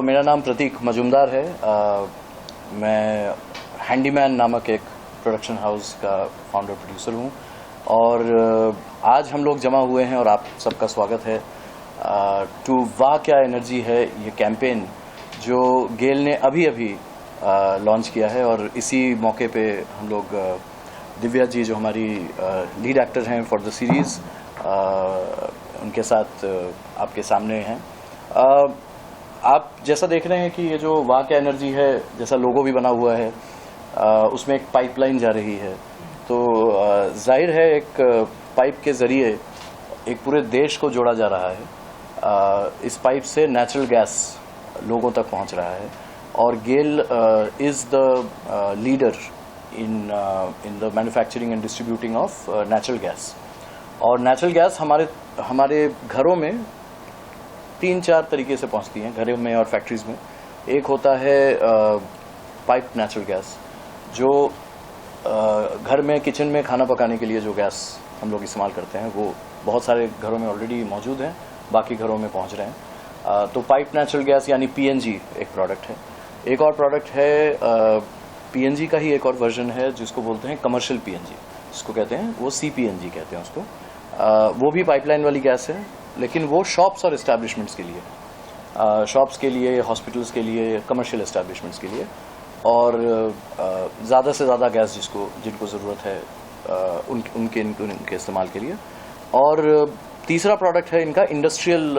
मेरा नाम प्रतीक मजुमदार है। मैं हैंडीमैन नामक एक प्रोडक्शन हाउस का फाउंडर प्रोड्यूसर हूँ और आज हम लोग जमा हुए हैं और आप सबका स्वागत है टू वाह क्या एनर्जी है ये कैंपेन जो गेल ने अभी लॉन्च किया है। और इसी मौके पे हम लोग दिव्या जी जो हमारी लीड एक्टर हैं फॉर द सीरीज़ उनके साथ आपके सामने हैं। आप जैसा देख रहे हैं कि ये जो वाह क्या एनर्जी है जैसा लोगो भी बना हुआ है उसमें एक पाइपलाइन जा रही है। तो जाहिर है एक पाइप के ज़रिए एक पूरे देश को जोड़ा जा रहा है। इस पाइप से नेचुरल गैस लोगों तक पहुंच रहा है और GAIL is the leader in the manufacturing and distributing of natural gas. और नेचुरल गैस हमारे घरों में 3-4 तरीके से पहुंचती हैं, घरों में और फैक्ट्रीज़ में। एक होता है पाइप नेचुरल गैस जो घर में किचन में खाना पकाने के लिए जो गैस हम लोग इस्तेमाल करते हैं वो बहुत सारे घरों में ऑलरेडी मौजूद हैं, बाकी घरों में पहुंच रहे हैं। तो पाइप नेचुरल गैस यानी पीएनजी एक प्रोडक्ट है। एक और प्रोडक्ट है पीएनजी का ही एक और वर्जन है जिसको बोलते हैं कमर्शियल पीएनजी, जिसको कहते हैं वो सीपीएनजी कहते हैं उसको। वो भी पाइपलाइन वाली गैस है लेकिन वो शॉप्स और इस्टेब्लिशमेंट्स के लिए, शॉप्स के लिए, हॉस्पिटल्स के लिए, कमर्शियल इस्टेब्लिशमेंट्स के लिए और ज़्यादा से ज़्यादा गैस जिनको ज़रूरत है उनके इस्तेमाल के लिए। और तीसरा प्रोडक्ट है इनका इंडस्ट्रियल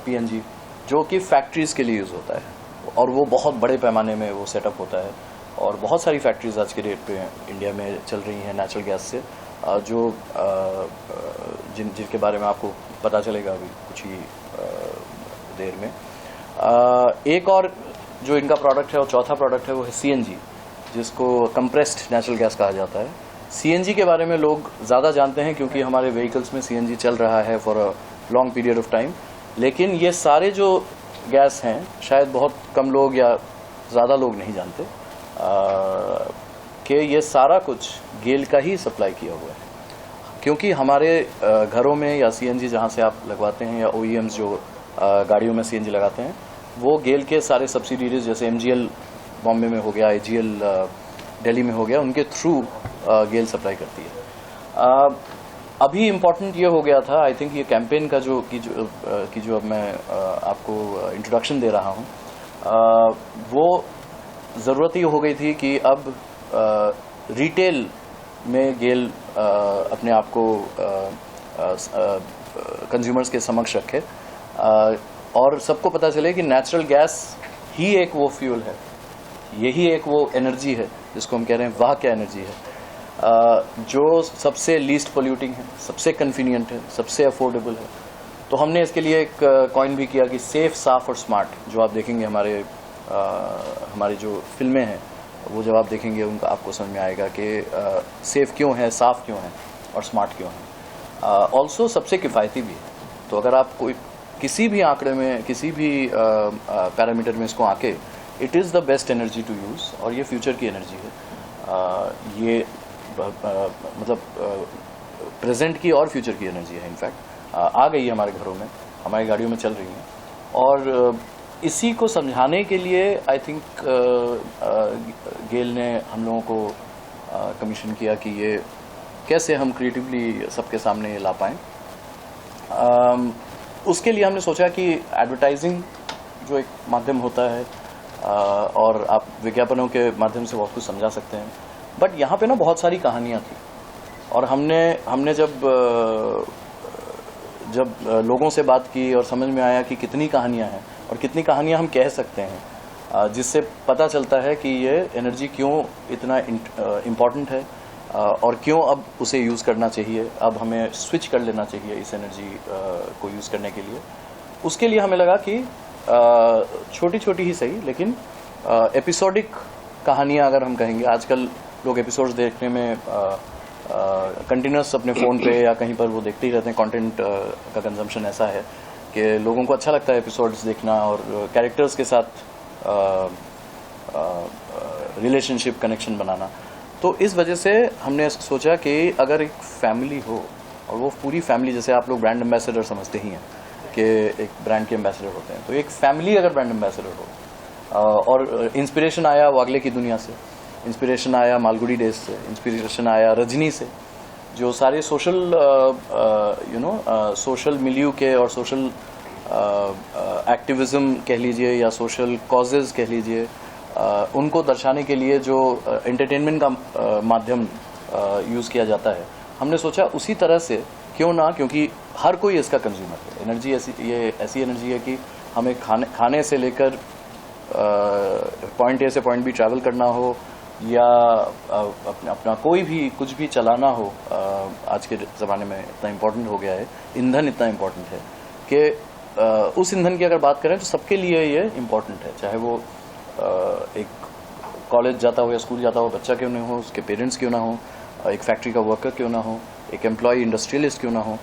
पीएनजी जो कि फैक्ट्रीज़ के लिए यूज़ होता है और वो बहुत बड़े पैमाने में वो सेटअप होता है। और बहुत सारी फैक्ट्रीज़ आज के डेट पे इंडिया में चल रही हैं नेचुरल गैस से, जो जिनके बारे में आपको पता चलेगा अभी कुछ ही देर में। एक और जो इनका प्रोडक्ट है और चौथा प्रोडक्ट है वो है सीएनजी, जिसको कंप्रेस्ड नेचुरल गैस कहा जाता है। सीएनजी के बारे में लोग ज़्यादा जानते हैं क्योंकि हमारे व्हीकल्स में सीएनजी चल रहा है for a long period of time. लेकिन ये सारे जो गैस हैं शायद बहुत कम लोग या ज़्यादा लोग नहीं जानते कि ये सारा कुछ गेल का ही सप्लाई किया हुआ है। क्योंकि हमारे घरों में या सीएनजी जहाँ से आप लगवाते हैं या ओईएम्स जो गाड़ियों में सीएनजी लगाते हैं वो गेल के सारे सब्सिडीज जैसे एमजीएल बॉम्बे में हो गया, आईजीएल दिल्ली में हो गया, उनके थ्रू गेल सप्लाई करती है। अभी इम्पोर्टेंट ये हो गया था, आई थिंक ये कैंपेन का जो अब मैं आपको इंट्रोडक्शन दे रहा हूँ वो ज़रूरत ये हो गई थी कि अब रिटेल में गेल अपने आप को कंज्यूमर्स के समक्ष रखे और सबको पता चले कि नेचुरल गैस ही एक वो फ्यूल है, यही एक वो एनर्जी है जिसको हम कह रहे हैं वाह क्या एनर्जी है, जो सबसे लीस्ट पोल्यूटिंग है, सबसे कन्वीनियंट है, सबसे अफोर्डेबल है। तो हमने इसके लिए एक कॉइन भी किया कि सेफ, साफ और स्मार्ट। जो आप देखेंगे हमारी जो फिल्में हैं वो जब आप देखेंगे उनका आपको समझ में आएगा कि सेफ क्यों है, साफ क्यों है और स्मार्ट क्यों है। ऑल्सो सबसे किफ़ायती भी है। तो अगर आप कोई किसी भी आंकड़े में, किसी भी पैरामीटर में इसको आके, it is the best energy to use और ये फ्यूचर की एनर्जी है। ये मतलब प्रेजेंट की और फ्यूचर की एनर्जी है। इनफैक्ट आ गई है हमारे घरों में, हमारी गाड़ियों में चल रही हैं। और इसी को समझाने के लिए आई थिंक गेल ने हम लोगों को कमीशन किया कि ये कैसे हम क्रिएटिवली सबके सामने ला पाएँ। उसके लिए हमने सोचा कि एडवर्टाइजिंग जो एक माध्यम होता है और आप विज्ञापनों के माध्यम से बहुत कुछ समझा सकते हैं, बट यहाँ पे ना बहुत सारी कहानियाँ थी और हमने जब लोगों से बात की और समझ में आया कि कितनी कहानियाँ हैं और कितनी कहानियाँ हम कह सकते हैं, जिससे पता चलता है कि ये एनर्जी क्यों इतना इम्पॉर्टेंट है और क्यों अब उसे यूज़ करना चाहिए, अब हमें स्विच कर लेना चाहिए इस एनर्जी को यूज़ करने के लिए। उसके लिए हमें लगा कि छोटी छोटी ही सही लेकिन एपिसोडिक कहानियाँ अगर हम कहेंगे, आजकल लोग एपिसोड्स देखने में कंटिन्यूस अपने फ़ोन पे या कहीं पर वो देखते ही रहते हैं। कंटेंट का कंजम्पशन ऐसा है कि लोगों को अच्छा लगता है एपिसोड्स देखना और कैरेक्टर्स के साथ रिलेशनशिप कनेक्शन बनाना। तो इस वजह से हमने सोचा कि अगर एक फैमिली हो और वो पूरी फैमिली, जैसे आप लोग ब्रांड एम्बेसडर समझते ही हैं के एक ब्रांड के एम्बेसडर होते हैं, तो एक फैमिली अगर ब्रांड एम्बेसडर हो और इंस्पिरेशन आया वागले की दुनिया से, इंस्पिरेशन आया मालगुडी डेज से, इंस्पिरेशन आया रजनी से, जो सारे सोशल सोशल मिलियू के और सोशल एक्टिविज्म कह लीजिए या सोशल कॉजेज कह लीजिए, उनको दर्शाने के लिए जो एंटरटेनमेंट का माध्यम यूज़ किया जाता है, हमने सोचा उसी तरह से क्यों ना, क्योंकि हर कोई इसका कंज्यूमर है। एनर्जी ऐसी एनर्जी है कि हमें खाने से लेकर पॉइंट ए से पॉइंट बी ट्रैवल करना हो या अपना कोई भी कुछ भी चलाना हो, आज के ज़माने में इतना इम्पोर्टेंट हो गया है, ईंधन इतना इम्पोर्टेंट है कि उस ईंधन की अगर बात करें तो सबके लिए ये इम्पोर्टेंट है, चाहे वो एक कॉलेज जाता हो या स्कूल जाता हो बच्चा क्यों नहीं हो, उसके पेरेंट्स क्यों ना हो, एक फैक्ट्री का वर्कर क्यों ना हो, एक एम्प्लॉय इंडस्ट्रियलिस्ट क्यों ना हो,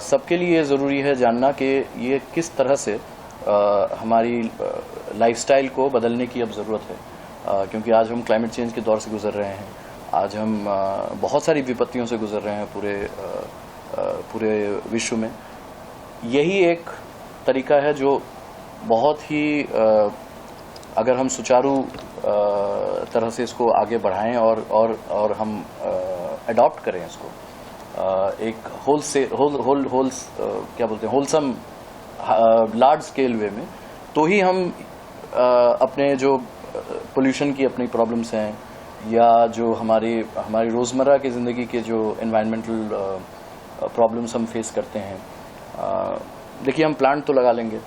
सबके लिए ज़रूरी है जानना कि ये किस तरह से हमारी लाइफस्टाइल को बदलने की अब ज़रूरत है, क्योंकि आज हम क्लाइमेट चेंज के दौर से गुजर रहे हैं, आज हम बहुत सारी विपत्तियों से गुजर रहे हैं पूरे विश्व में। यही एक तरीका है जो बहुत ही अगर हम सुचारू तरह से इसको आगे बढ़ाएं और हम अडॉप्ट करें इसको एक होलसम लार्ज स्केल वे में, तो ही हम अपने जो पोल्यूशन की अपनी प्रॉब्लम्स हैं या जो हमारी रोज़मर्रा की ज़िंदगी के जो एनवायरमेंटल प्रॉब्लम्स हम फेस करते हैं, देखिए हम प्लांट तो लगा लेंगे,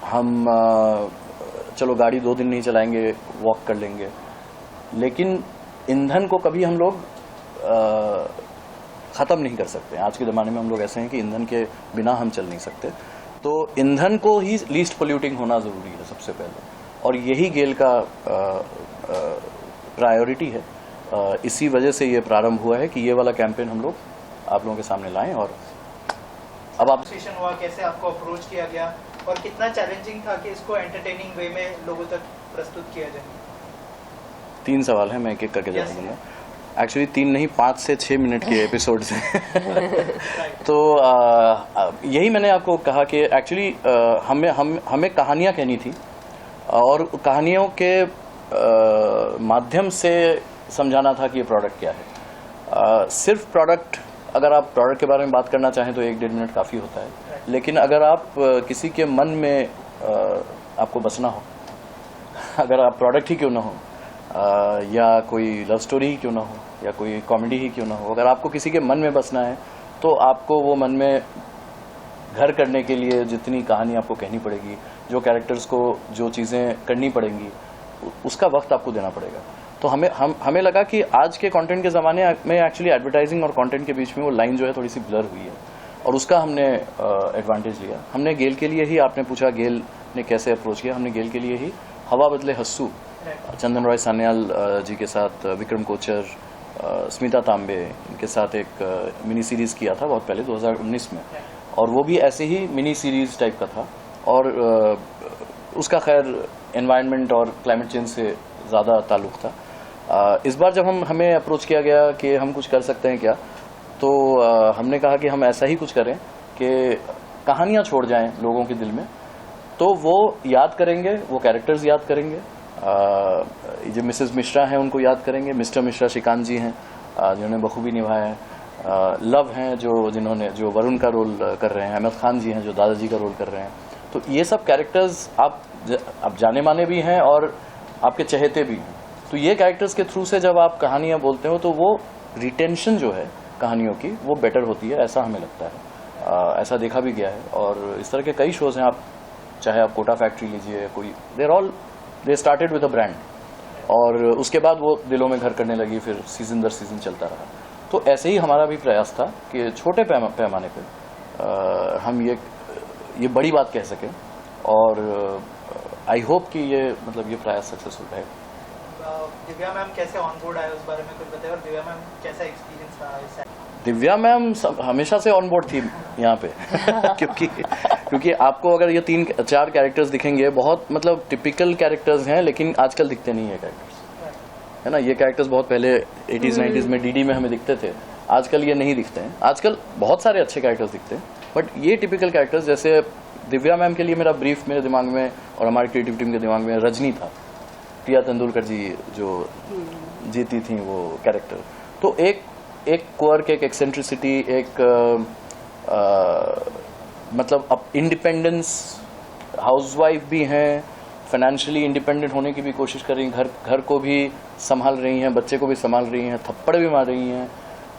हम चलो गाड़ी 2 दिन नहीं चलाएंगे, वॉक कर लेंगे, लेकिन ईंधन को कभी हम लोग ख़त्म नहीं कर सकते। आज के ज़माने में हम लोग ऐसे हैं कि ईंधन के बिना हम चल नहीं सकते, तो ईंधन को ही लीस्ट पोल्यूटिंग होना ज़रूरी है सबसे पहले, और यही गेल का प्रायोरिटी है। इसी वजह से ये प्रारंभ हुआ है कि ये वाला कैंपेन हम लोग आप लोगों के सामने लाएं। और अब आप हुआ, कैसे आपको अप्रोच किया गया और कितना चैलेंजिंग था कि इसको एंटरटेनिंग वे में लोगों तक प्रस्तुत किया जाए? 3 सवाल हैं, मैं एक एक करके जवाब दूंगा। एक्चुअली 3 नहीं 5 से 6 मिनट के एपिसोड्स हैं। तो यही मैंने आपको कहा कि एक्चुअली हमें कहानियाँ कहनी थी और कहानियों के माध्यम से समझाना था कि ये प्रोडक्ट क्या है। सिर्फ प्रोडक्ट, अगर आप प्रोडक्ट के बारे में बात करना चाहें तो 1-1.5 मिनट काफ़ी होता है, लेकिन अगर आप किसी के मन में आपको बसना हो, अगर आप प्रोडक्ट ही क्यों ना हो या कोई लव स्टोरी ही क्यों ना हो या कोई कॉमेडी ही क्यों ना हो, अगर आपको किसी के मन में बसना है तो आपको वो मन में घर करने के लिए जितनी कहानी आपको कहनी पड़ेगी, जो कैरेक्टर्स को जो चीज़ें करनी पड़ेंगी, उसका वक्त आपको देना पड़ेगा। तो हमें लगा कि आज के कंटेंट के ज़माने में एक्चुअली एडवर्टाइजिंग और कंटेंट के बीच में वो लाइन जो है थोड़ी सी ब्लर हुई है, और उसका हमने एडवांटेज लिया। हमने गेल के लिए ही, आपने पूछा गेल ने कैसे अप्रोच किया, हमने गेल के लिए ही हवा बदले हस्सू, चंदन रॉय सान्याल जी के साथ, विक्रम कोचर, स्मिता तांबे, इनके साथ एक मिनी सीरीज़ किया था बहुत पहले 2019 में, और वो भी ऐसे ही मिनी सीरीज़ टाइप का था, और उसका खैर एनवायरनमेंट और क्लाइमेट चेंज से ज़्यादा ताल्लुक़ था। इस बार जब हमें अप्रोच किया गया कि हम कुछ कर सकते हैं क्या, तो हमने कहा कि हम ऐसा ही कुछ करें कि कहानियाँ छोड़ जाएं लोगों के दिल में, तो वो याद करेंगे, वो कैरेक्टर्स याद करेंगे, जो मिसेस मिश्रा हैं उनको याद करेंगे, मिस्टर मिश्रा श्रीकांत जी हैं जिन्होंने बखूबी निभाया है, लव हैं जो वरुण का रोल कर रहे हैं, अहमद खान जी हैं जो दादाजी का रोल कर रहे हैं। तो ये सब कैरेक्टर्स आप जाने माने भी हैं और आपके चहेते भी हैं। तो ये कैरेक्टर्स के थ्रू से जब आप कहानियाँ बोलते हो तो वो रिटेंशन जो है कहानियों की वो बेटर होती है, ऐसा हमें लगता है। ऐसा देखा भी गया है, और इस तरह के कई शोज़ हैं, आप चाहे आप कोटा फैक्ट्री लीजिए, कोई they started with a brand, और उसके बाद वो दिलों में घर करने लगी, फिर सीजन दर सीजन चलता रहा। तो ऐसे ही हमारा भी प्रयास था कि छोटे पैमाने पे हम ये बड़ी बात कह सकें, और आई होप कि ये प्रयास सक्सेसफुल है। दिव्या मैम कैसे ऑन बोर्ड आए, उस बारे में कुछ बताइए, और दिव्या मैम कैसा एक्सपीरियंस रहा? दिव्या मैम हमेशा से ऑन बोर्ड थी यहाँ पे क्योंकि आपको अगर ये 3-4 कैरेक्टर्स दिखेंगे, बहुत टिपिकल कैरेक्टर्स हैं, लेकिन आजकल दिखते नहीं है कैरेक्टर्स, है ना। ये कैरेक्टर्स बहुत पहले 80s 90s में डीडी में हमें दिखते थे, आजकल ये नहीं दिखते हैं। आजकल बहुत सारे अच्छे कैरेक्टर्स दिखते हैं, बट ये टिपिकल कैरेक्टर्स, जैसे दिव्या मैम के लिए मेरा ब्रीफ मेरे दिमाग में और हमारी क्रिएटिव टीम के दिमाग में रजनी था, प्रिया तेंदुलकर जी जो जीती थी वो कैरेक्टर। तो एक क्वर्क, एक एक्सेंट्रिसिटी, एक मतलब अब इंडिपेंडेंस, हाउसवाइफ भी हैं, फाइनेंशियली इंडिपेंडेंट होने की भी कोशिश कर रही हैं, घर को भी संभाल रही हैं, बच्चे को भी संभाल रही हैं, थप्पड़ भी मार रही हैं।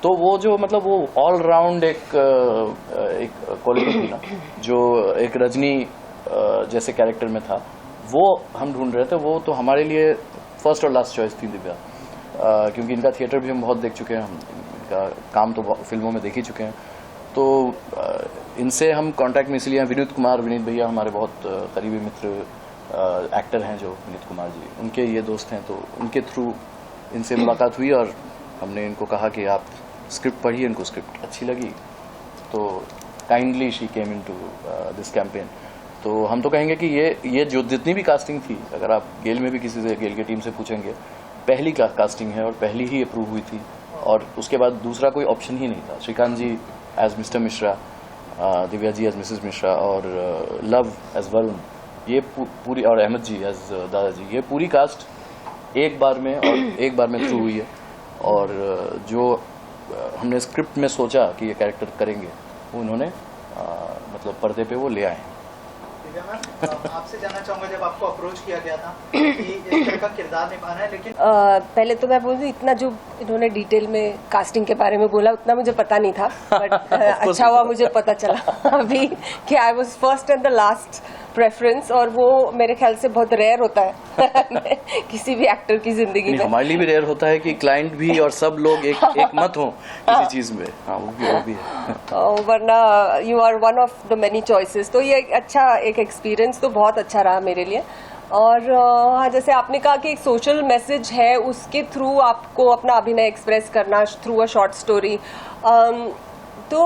तो वो जो मतलब वो ऑल राउंड एक क्वालिटी थी ना, जो एक रजनी जैसे कैरेक्टर में था, वो हम ढूंढ रहे थे। वो तो हमारे लिए फर्स्ट और लास्ट चॉइस थी दिव्या, क्योंकि इनका थिएटर भी हम बहुत देख चुके हैं, हम इनका काम तो फिल्मों में देख ही चुके हैं। तो इनसे हम कांटेक्ट में इसलिए हैं। विनीत कुमार, विनीत भैया हमारे बहुत करीबी मित्र एक्टर हैं जो विनीत कुमार जी, उनके ये दोस्त हैं, तो उनके थ्रू इनसे मुलाकात हुई और हमने इनको कहा कि आप स्क्रिप्ट पढ़िए। इनको स्क्रिप्ट अच्छी लगी तो kindly she came into this campaign. तो हम तो कहेंगे कि ये जो जितनी भी कास्टिंग थी, अगर आप गेल में भी किसी से, गेल की टीम से पूछेंगे, पहली कास्टिंग है और पहली ही अप्रूव हुई थी, और उसके बाद दूसरा कोई ऑप्शन ही नहीं था। श्रीकांत जी as mister Mishra, Divya ji as Mrs Mishra, और लव एज वरुण, ये पूरी, और अहमद जी एज दादाजी, ये पूरी कास्ट एक बार में थ्रू हुई है। और जो हमने स्क्रिप्ट में सोचा कि ये कैरेक्टर करेंगे, वो उन्होंने मतलब पर्दे पे वो ले आए हैं। आपसे जानना चाहूंगा, जब आपको अप्रोच किया गया था कि इस तरह का किरदार निभाना है, लेकिन पहले तो मैं बोलूँ, इतना जो इन्होंने डिटेल में कास्टिंग के बारे में बोला उतना मुझे पता नहीं था, बट अच्छा हुआ मुझे पता चला अभी कि I was first and the last preference, और वो मेरे ख्याल से बहुत रेयर होता है किसी भी एक्टर की जिंदगी में। हमारे लिए भी रेयर होता है कि क्लाइंट भी और सब लोग एक मत हो किसी चीज में। हाँ, वो भी है। वरना you are one of the many choices. तो ये अच्छा एक एक्सपीरियंस तो बहुत अच्छा रहा मेरे लिए। और हाँ, जैसे आपने कहा कि एक सोशल मैसेज है, उसके थ्रू आपको अपना अभिनय एक्सप्रेस करना थ्रू अ शॉर्ट स्टोरी, तो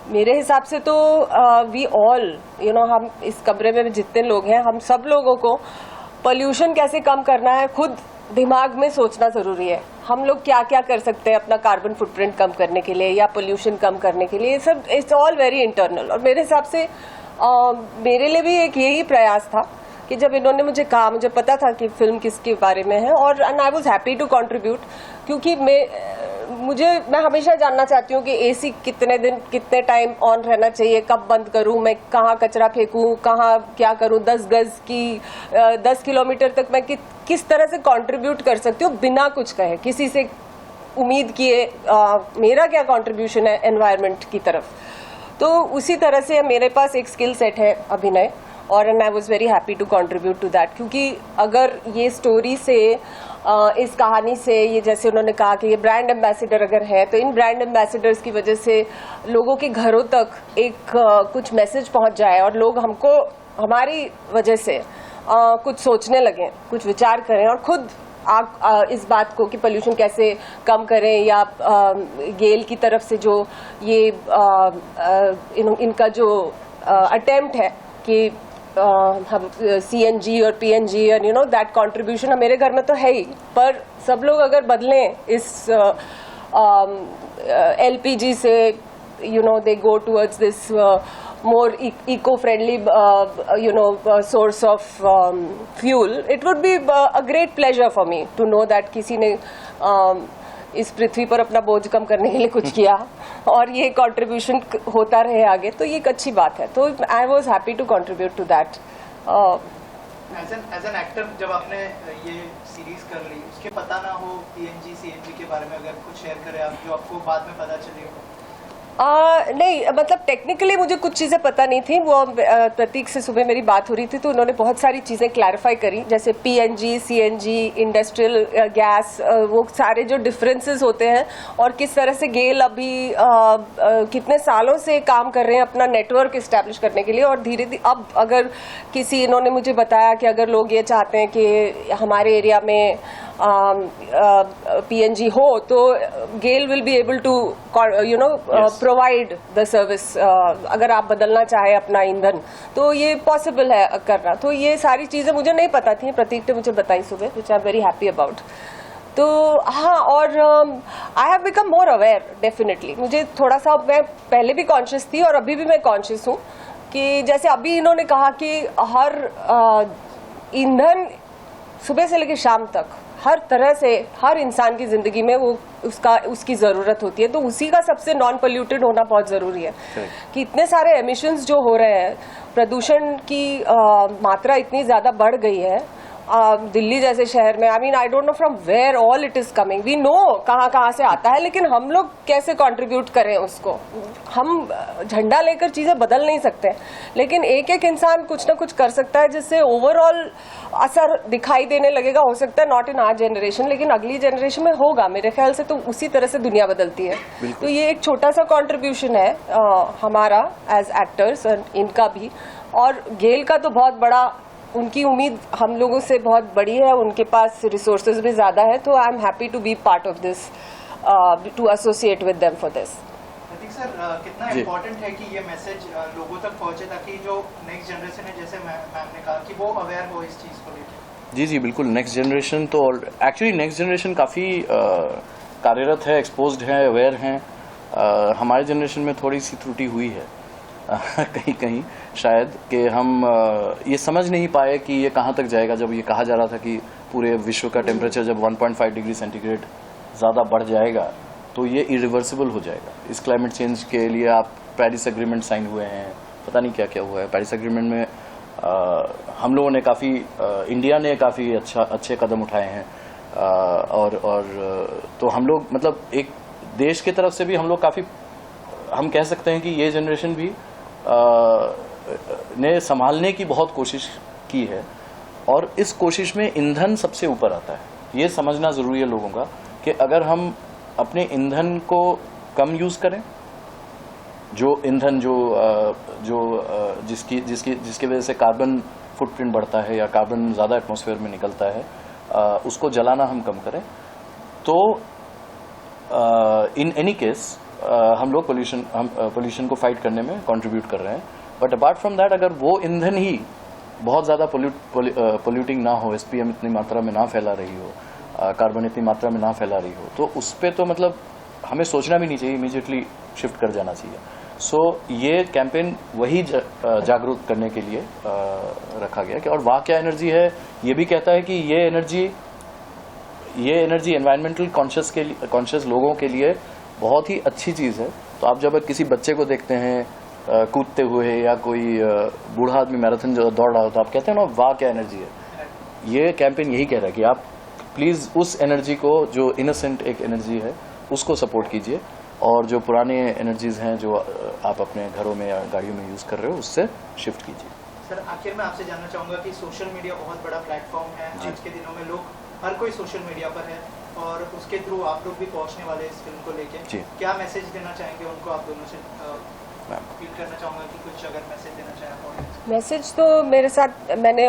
मेरे हिसाब से तो वी ऑल हम इस कमरे में जितने लोग हैं, हम सब लोगों को पोल्यूशन कैसे कम करना है खुद दिमाग में सोचना जरूरी है। हम लोग क्या क्या कर सकते हैं अपना कार्बन फुटप्रिंट कम करने के लिए या पोल्यूशन कम करने के लिए, ये सब इट्स ऑल वेरी इंटरनल। और मेरे हिसाब से मेरे लिए भी एक यही प्रयास था कि जब इन्होंने मुझे कहा, मुझे पता था कि फिल्म किसके बारे में है, और and I was happy to contribute, क्योंकि मैं हमेशा जानना चाहती हूँ कि एसी कितने दिन कितने टाइम ऑन रहना चाहिए, कब बंद करूँ, मैं कहाँ कचरा फेंकूँ, कहाँ क्या करूँ, 10 किलोमीटर तक मैं किस तरह से कंट्रीब्यूट कर सकती हूँ बिना कुछ कहे, किसी से उम्मीद किए मेरा क्या कंट्रीब्यूशन है एनवायरनमेंट की तरफ। तो उसी तरह से मेरे पास एक स्किल सेट है अभिनय, और and I was very happy to contribute to that, क्योंकि अगर ये स्टोरी से इस कहानी से, ये जैसे उन्होंने कहा कि ये ब्रांड एम्बेसडर अगर है, तो इन ब्रांड एम्बेसडर्स की वजह से लोगों के घरों तक एक कुछ मैसेज पहुंच जाए और लोग हमको हमारी वजह से कुछ सोचने लगें, कुछ विचार करें और खुद इस बात को कि पोल्यूशन कैसे कम करें, या गेल की तरफ से जो ये इनका जो अटेम्प्ट है कि हम CNG और PNG और दैट कंट्रीब्यूशन मेरे घर में तो है ही, पर सब लोग अगर बदलें इस LPG से, they go towards this more eco-friendly source of fuel, it would be a great pleasure for me to know that किसी ने इस पृथ्वी पर अपना बोझ कम करने के लिए कुछ किया और ये कंट्रीब्यूशन होता रहे आगे, तो ये एक अच्छी बात है। तो I was happy to contribute to that. As an actor, जब आपने ये सीरीज कर ली, उसके पता ना हो PNG CNG के बारे में, अगर कुछ शेयर करें आप, जो आपको बाद में पता चले। नहीं, मतलब टेक्निकली मुझे कुछ चीजें पता नहीं थी। वो प्रतीक से सुबह मेरी बात हो रही थी तो उन्होंने बहुत सारी चीजें क्लैरिफाई करी, जैसे PNG CNG इंडस्ट्रियल गैस, वो सारे जो डिफरेंसेस होते हैं और किस तरह से गेल अभी कितने सालों से काम कर रहे हैं अपना नेटवर्क इस्टेब्लिश करने के लिए। और धीरे धीरे अब अगर इन्होंने मुझे बताया कि अगर लोग ये चाहते हैं कि हमारे एरिया में PNG हो, तो GAIL will be able to provide the service. अगर आप बदलना चाहे अपना ईंधन तो ये पॉसिबल है करना। तो ये सारी चीजें मुझे नहीं पता थी, प्रतीक ने मुझे बताई सुबह, which I am very happy about. तो हाँ, और I have become more aware definitely. मुझे थोड़ा सा, मैं पहले भी कॉन्शियस थी और अभी भी मैं कॉन्शियस हूँ कि जैसे अभी इन्होंने कहा कि हर ईंधन सुबह से लेकर शाम तक हर तरह से हर इंसान की जिंदगी में वो उसकी जरूरत होती है, तो उसी का सबसे नॉन पोल्यूटेड होना बहुत जरूरी है. कि इतने सारे एमिशंस जो हो रहे हैं, प्रदूषण की मात्रा इतनी ज्यादा बढ़ गई है दिल्ली जैसे शहर में. I don't know from where all it is coming. We know कहाँ से आता है, लेकिन हम लोग कैसे कंट्रीब्यूट करें उसको. हम झंडा लेकर चीजें बदल नहीं सकते, लेकिन एक एक इंसान कुछ ना कुछ कर सकता है जिससे ओवरऑल असर दिखाई देने लगेगा. हो सकता है नॉट इन आवर जनरेशन, लेकिन अगली जनरेशन में होगा मेरे ख्याल से. तो उसी तरह से दुनिया बदलती है. तो ये एक छोटा सा कॉन्ट्रीब्यूशन है हमारा एज एक्टर्स, इनका भी. और गेल का तो बहुत बड़ा, उनकी उम्मीद हम लोगों से बहुत बड़ी है, उनके पास रिसोर्सेज भी ज्यादा है. तो I am happy to be part of this, to associate with them for this. Prateek sir, कितना इम्पोर्टेंट है कि ये मैसेज लोगों तक पहुंचे, ताकि जो नेक्स्ट जनरेशन है, जैसे मैम ने कहा, कि वो अवेयर हो इस चीज को लेकर. जी बिल्कुल. नेक्स्ट जनरेशन तो एक्चुअली नेक्स्ट जनरेशन काफ़ी कार्यरत है, एक्सपोज्ड है, अवेयर हैं. हमारे जनरेशन में थोड़ी सी त्रुटि हुई है कहीं कहीं शायद, कि हम ये समझ नहीं पाए कि ये कहाँ तक जाएगा. जब ये कहा जा रहा था कि पूरे विश्व का टेम्परेचर जब 1.5 डिग्री सेंटीग्रेड ज़्यादा बढ़ जाएगा तो ये इरिवर्सिबल हो जाएगा. इस क्लाइमेट चेंज के लिए आप पेरिस एग्रीमेंट साइन हुए हैं, पता नहीं क्या क्या हुआ है. पेरिस एग्रीमेंट में हम लोगों ने काफ़ी, इंडिया ने काफ़ी अच्छे कदम उठाए हैं. और तो हम लोग, मतलब एक देश की तरफ से भी हम लोग काफ़ी, हम कह सकते हैं कि ये जनरेशन भी ने संभालने की बहुत कोशिश की है. और इस कोशिश में ईंधन सबसे ऊपर आता है. ये समझना ज़रूरी है लोगों का कि अगर हम अपने ईंधन को कम यूज़ करें, जो ईंधन जिसकी वजह से कार्बन फुटप्रिंट बढ़ता है या कार्बन ज़्यादा एटमॉस्फेयर में निकलता है, उसको जलाना हम कम करें, तो इन एनी केस हम लोग पोल्यूशन को फाइट करने में कंट्रीब्यूट कर रहे हैं. बट अपार्ट फ्रॉम दैट, अगर वो ईंधन ही बहुत ज़्यादा पोल्यूटिंग ना हो, एसपीएम इतनी मात्रा में ना फैला रही हो, कार्बन इतनी मात्रा में ना फैला रही हो, तो उस पर तो मतलब हमें सोचना भी नहीं चाहिए, इमीडिएटली शिफ्ट कर जाना चाहिए. सो ये कैंपेन वही जागरूक करने के लिए रखा गया कि, और वाह क्या एनर्जी है, ये भी कहता है कि ये एनर्जी एनवायरमेंटल कॉन्शियस लोगों के लिए बहुत ही अच्छी चीज़ है. तो आप जब किसी बच्चे को देखते हैं कूदते हुए, या कोई बूढ़ा आदमी मैराथन जो दौड़ रहा हो, तो आप कहते हैं ना वाह क्या एनर्जी है. ये कैंपेन यही कह रहा है कि आप प्लीज़ उस एनर्जी को, जो इनोसेंट एक एनर्जी है, उसको सपोर्ट कीजिए, और जो पुराने एनर्जीज हैं जो आप अपने घरों में या गाड़ियों में यूज़ कर रहे हो, उससे शिफ्ट कीजिए. सर, आखिर में आपसे जानना चाहूँगा कि सोशल मीडिया बहुत बड़ा प्लेटफॉर्म है. आज के दिनों में लोग, हर कोई सोशल मीडिया पर है, और उसके थ्रू आप लोग भी पहुंचने वाले इस फिल्म को लेके. क्या मैसेज देना चाहेंगे उनको, आप दोनों से अपील करना चाहूँगा कि कुछ अगर मैसेज देना चाहें आप. मैसेज तो मेरे साथ, मैंने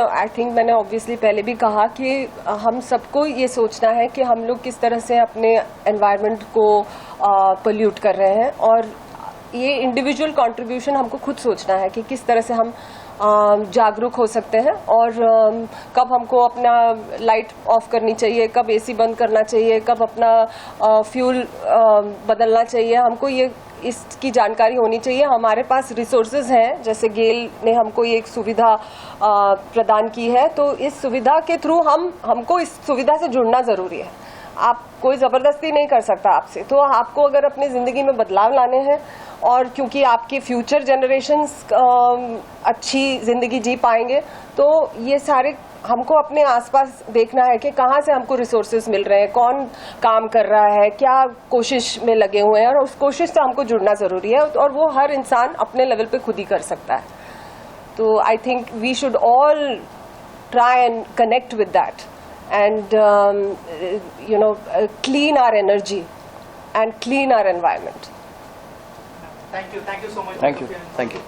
ऑब्वियसली पहले भी कहा कि हम सबको ये सोचना है कि हम लोग किस तरह से अपने एनवायरनमेंट को पोल्यूट कर रहे हैं, और ये इंडिविजुअल कंट्रीब्यूशन हमको खुद सोचना है कि किस तरह से हम जागरूक हो सकते हैं, और कब हमको अपना लाइट ऑफ करनी चाहिए, कब एसी बंद करना चाहिए, कब अपना फ्यूल बदलना चाहिए. हमको ये इसकी जानकारी होनी चाहिए. हमारे पास रिसोर्सेज हैं, जैसे गेल ने हमको ये एक सुविधा प्रदान की है, तो इस सुविधा के थ्रू हमको इस सुविधा से जुड़ना ज़रूरी है. आप कोई ज़बरदस्ती नहीं कर सकता आपसे. तो आपको अगर अपनी ज़िंदगी में बदलाव लाने हैं, और क्योंकि आपके फ्यूचर जनरेशन्स अच्छी ज़िंदगी जी पाएंगे, तो ये सारे हमको अपने आसपास देखना है कि कहाँ से हमको रिसोर्सेज मिल रहे हैं, कौन काम कर रहा है, क्या कोशिश में लगे हुए हैं, और उस कोशिश से हमको जुड़ना ज़रूरी है, और वो हर इंसान अपने लेवल पे खुद ही कर सकता है. तो I think we should all try and connect with that, and clean our energy and clean our environment. Thank you so much. Thank you.